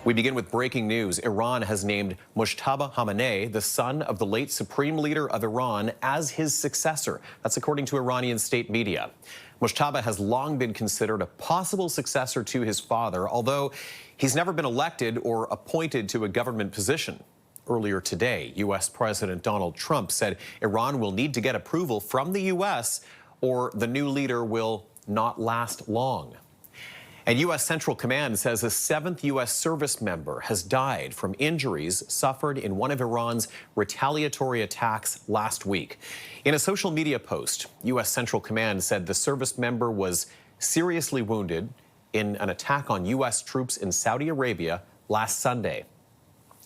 We begin with breaking news. Iran has named Mojtaba Khamenei, the son of the late supreme leader of Iran, as his successor. That's according to Iranian state media. Mojtaba has long been considered a possible successor to his father, although he's never been elected or appointed to a government position. Earlier today, U.S. President Donald Trump said Iran will need to get approval from the U.S. or the new leader will not last long. And U.S. Central Command says a seventh U.S. service member has died from injuries suffered in one of Iran's retaliatory attacks last week. In a social media post, U.S. Central Command said the service member was seriously wounded in an attack on U.S. troops in Saudi Arabia last Sunday.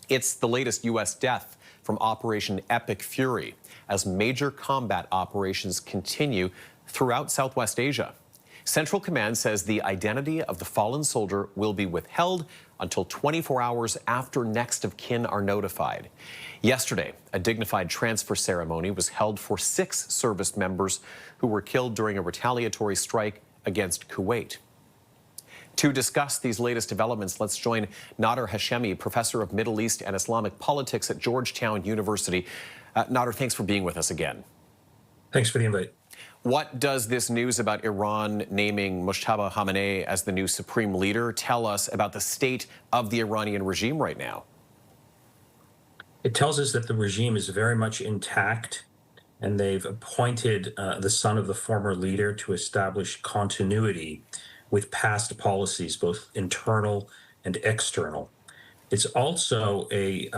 It's the latest U.S. death from Operation Epic Fury as major combat operations continue throughout Southwest Asia. Central Command says the identity of the fallen soldier will be withheld until 24 hours after next of kin are notified. Yesterday, a dignified transfer ceremony was held for 6 service members who were killed during a retaliatory strike against Kuwait. To discuss these latest developments, let's join Nader Hashemi, professor of Middle East and Islamic politics at Georgetown University. Nader, thanks for being with us again. Thanks for the invite. What does this news about Iran naming Mojtaba Khamenei as the new supreme leader tell us about the state of the Iranian regime right now? It tells us that the regime is very much intact, and they've appointed the son of the former leader to establish continuity with past policies, both internal and external. It's also a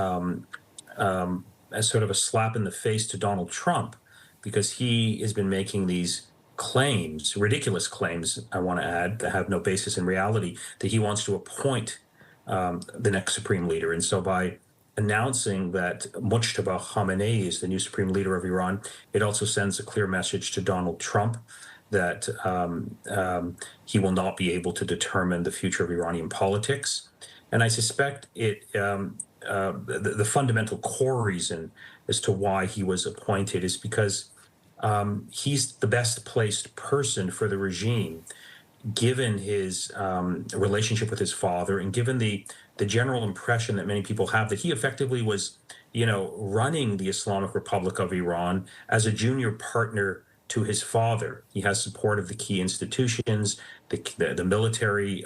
sort of a slap in the face to Donald Trump, because he has been making these claims, ridiculous claims, I want to add, that have no basis in reality, that he wants to appoint the next supreme leader. And so by announcing that Mojtaba Khamenei is the new supreme leader of Iran, it also sends a clear message to Donald Trump that he will not be able to determine the future of Iranian politics. And I suspect the fundamental core reason as to why he was appointed is because he's the best placed person for the regime, given his relationship with his father and given the general impression that many people have that he effectively was, running the Islamic Republic of Iran as a junior partner to his father. He has support of the key institutions, the military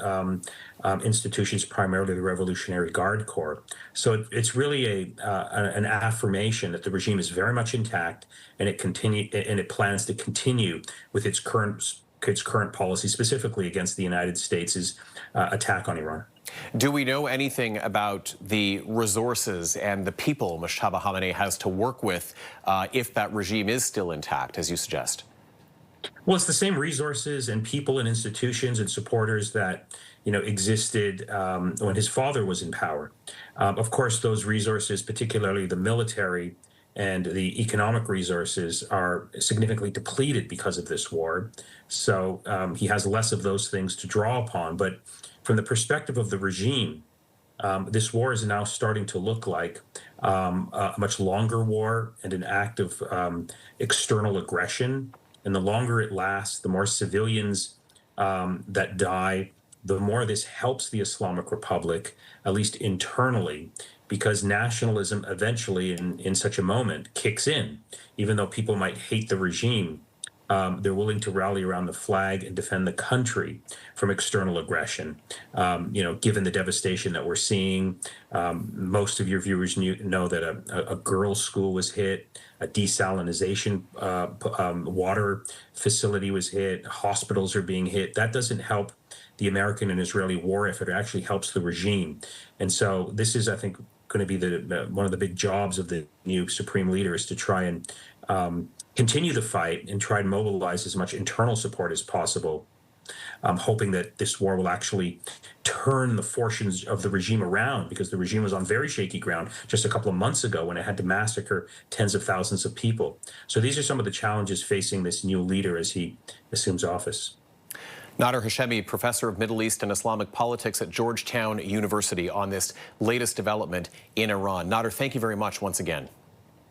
institutions, primarily the Revolutionary Guard Corps. So it's really an affirmation that the regime is very much intact, and it plans to continue with its current policy, specifically against the United States' attack on Iran. Do we know anything about the resources and the people Mojtaba Khamenei has to work with if that regime is still intact, as you suggest? Well, it's the same resources and people and institutions and supporters that existed when his father was in power. Of course, those resources, particularly the military and the economic resources, are significantly depleted because of this war. So he has less of those things to draw upon. But from the perspective of the regime, this war is now starting to look like a much longer war and an act of external aggression. And the longer it lasts, the more civilians that die, the more this helps the Islamic Republic, at least internally, because nationalism eventually in such a moment kicks in. Even though people might hate the regime, they're willing to rally around the flag and defend the country from external aggression. Given the devastation that we're seeing, most of your viewers know that a girls' school was hit, a desalination water facility was hit, hospitals are being hit. That doesn't help the American and Israeli war effort. It actually helps the regime. And so this is, I think, going to be one of the big jobs of the new supreme leader, is to try and continue the fight and try and mobilize as much internal support as possible, hoping that this war will actually turn the fortunes of the regime around, because the regime was on very shaky ground just a couple of months ago when it had to massacre tens of thousands of people. So these are some of the challenges facing this new leader as he assumes office. Nader Hashemi, professor of Middle East and Islamic politics at Georgetown University, on this latest development in Iran. Nader, thank you very much once again.